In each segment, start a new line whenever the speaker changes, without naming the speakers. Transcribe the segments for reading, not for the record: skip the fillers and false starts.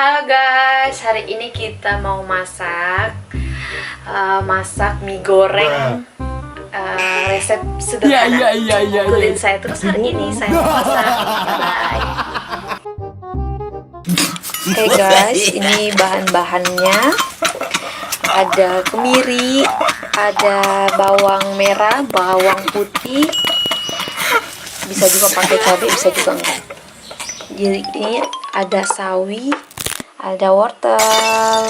Halo guys, hari ini kita mau masak mie goreng resep sederhana. Ikutin saya terus, hari ini saya mau masak. Bye. Oke guys, ini bahan-bahannya. Ada kemiri, ada bawang merah, bawang putih. Bisa juga pakai cabai, bisa juga enggak. Jadi ini ada sawi, ada wortel,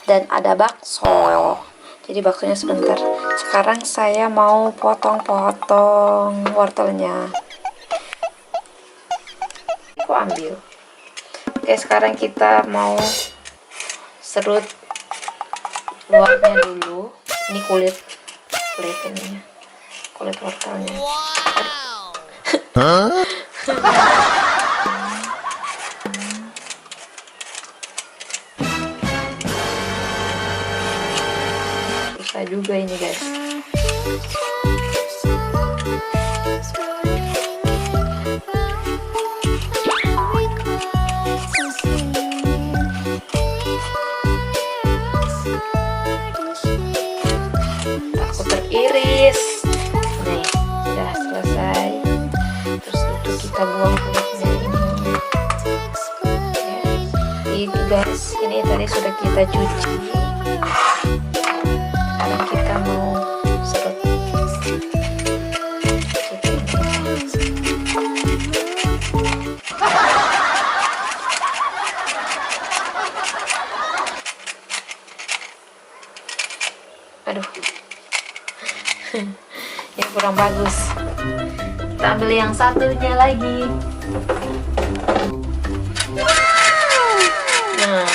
dan ada bakso. Jadi baksonya sebentar. Sekarang saya mau potong-potong wortelnya. Aku ambil. Oke, sekarang kita mau serut luarnya dulu. Ini kulit ininya, kulit wortelnya. Susah juga ini guys. Aku teriris. Nih, sudah selesai. Terus itu kita buang kulitnya ini. Ya. Itu guys, ini tadi sudah kita cuci. Sekarang kita mau serut. Aduh, ini kurang bagus. Kita ambil yang satunya lagi. Nah,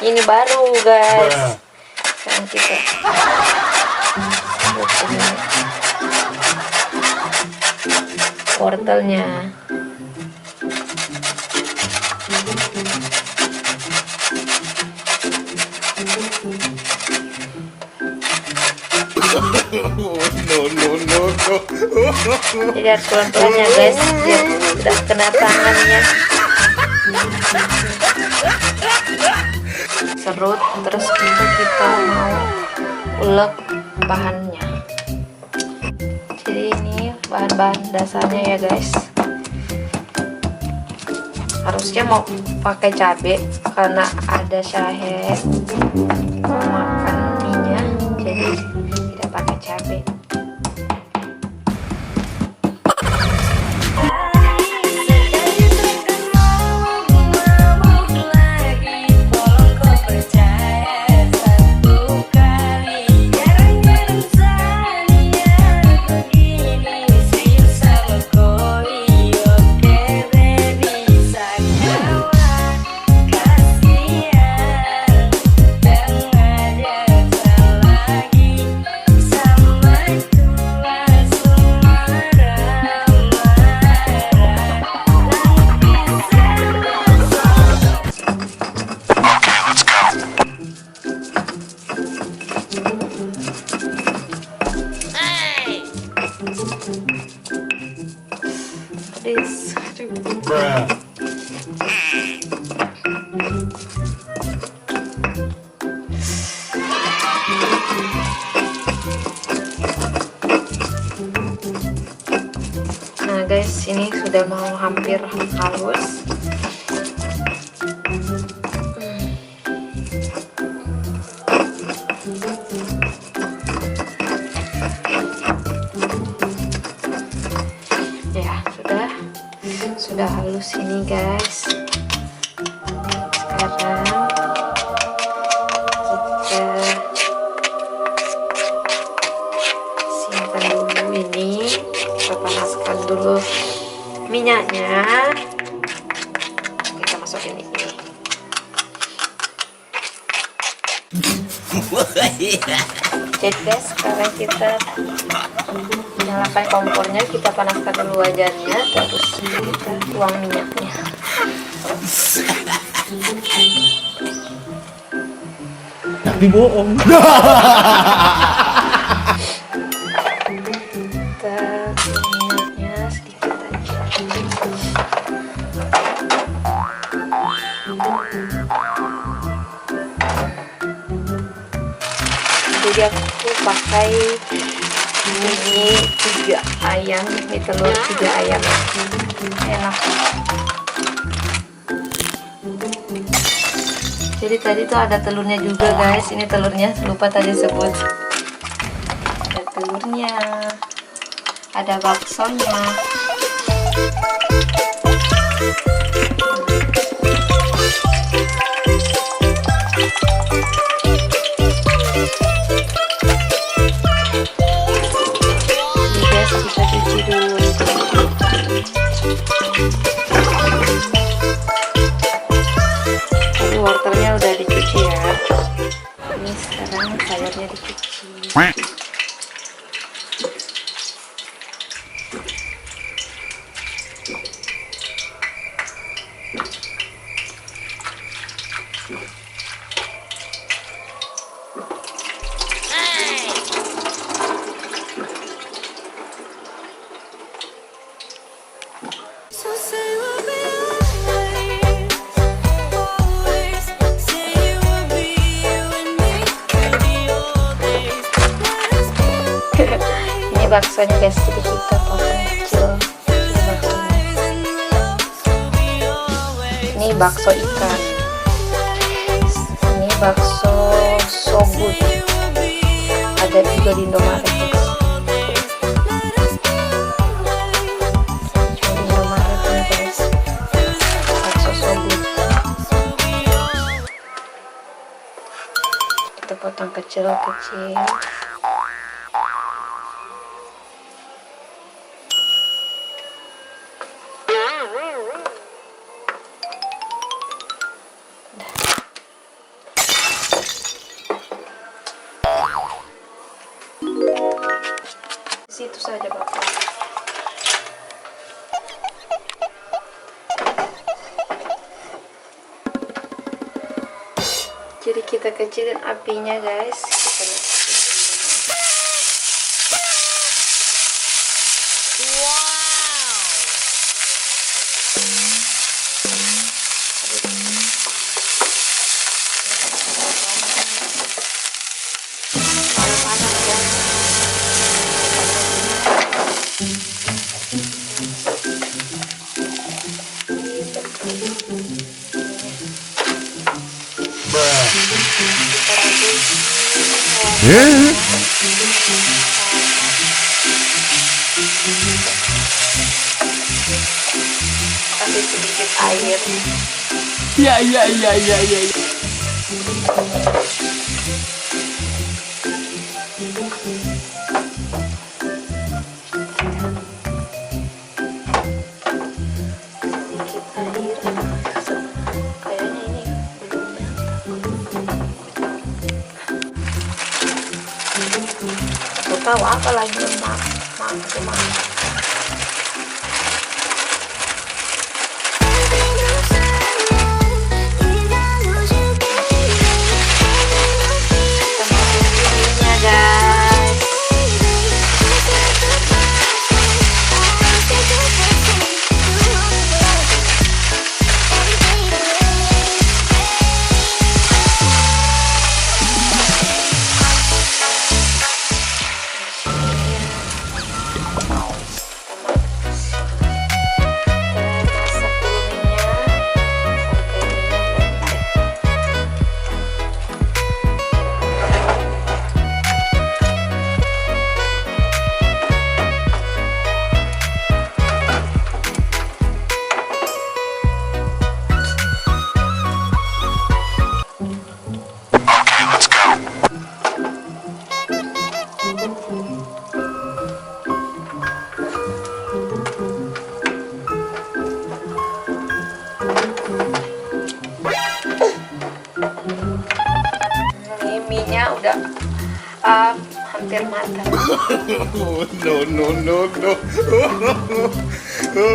ini baru guys. Sekarang kita wortelnya.
No.
Jadi harus pelan-pelan ya guys, biar tidak kena tangannya. Serut, terus kita mau ulek bahannya. Jadi ini bahan-bahan dasarnya ya guys. Harusnya mau pakai cabai karena ada Syahid mau makan minyak, jadi tidak pakai cabai. Nah guys, ini sudah mau hampir halus. Ya, sudah halus ini guys. Sekarang kita simpan dulu ini. Kita panaskan dulu minyaknya. Kita masukin ini. Jadi guys, sekarang kita nyalakan kompornya, kita panaskan dulu wajannya, terus kita tuang minyaknya.
Tapi bohong.
Kita minyaknya sedikit aja. Jadi aku pakai mie 3 ayam, mie telur 3 ayam, enak. Jadi tadi tuh ada telurnya juga guys, ini telurnya lupa tadi sebut. Ada telurnya, ada baksonya. Ini guys, kita cuci dulu. Tadi wortelnya udah dicuci ya. Ini sekarang sayurnya dicuci. Ini baksonya guys, jadi kita potong kecil. Ini bakso ikan. Ini bakso sogut. Ada juga di Indomaret guys. Di Indomaret nih guys. Bakso sogut. Kita potong kecil-kecil. Situ saja Bapak. Jadi kita kecilin apinya guys. Kita kasih sedikit air.
Ya.
Sedikit air. Kayaknya ini belum matang. Aku tahu apa lagi yang matang. Ini mie-nya udah hampir matang.
No.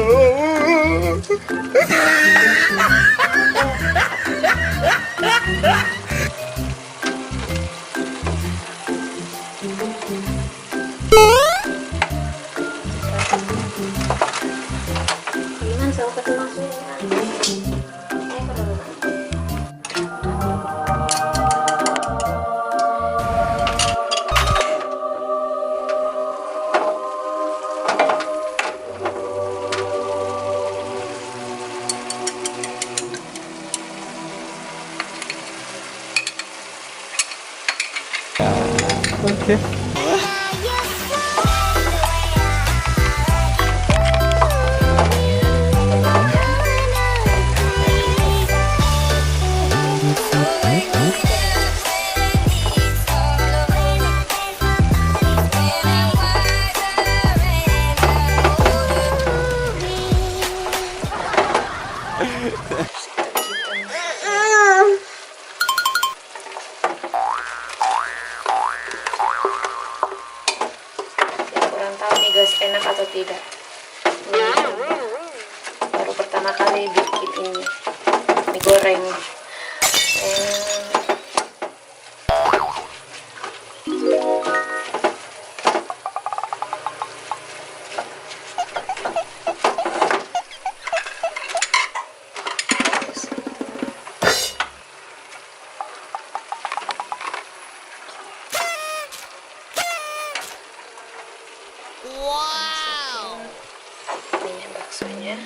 Gimana saya ketemu maksudnya?
ya.
Kurang tahu nih guys, enak atau tidak. Baru pertama kali bikin ini mie goreng. Ini baksonya.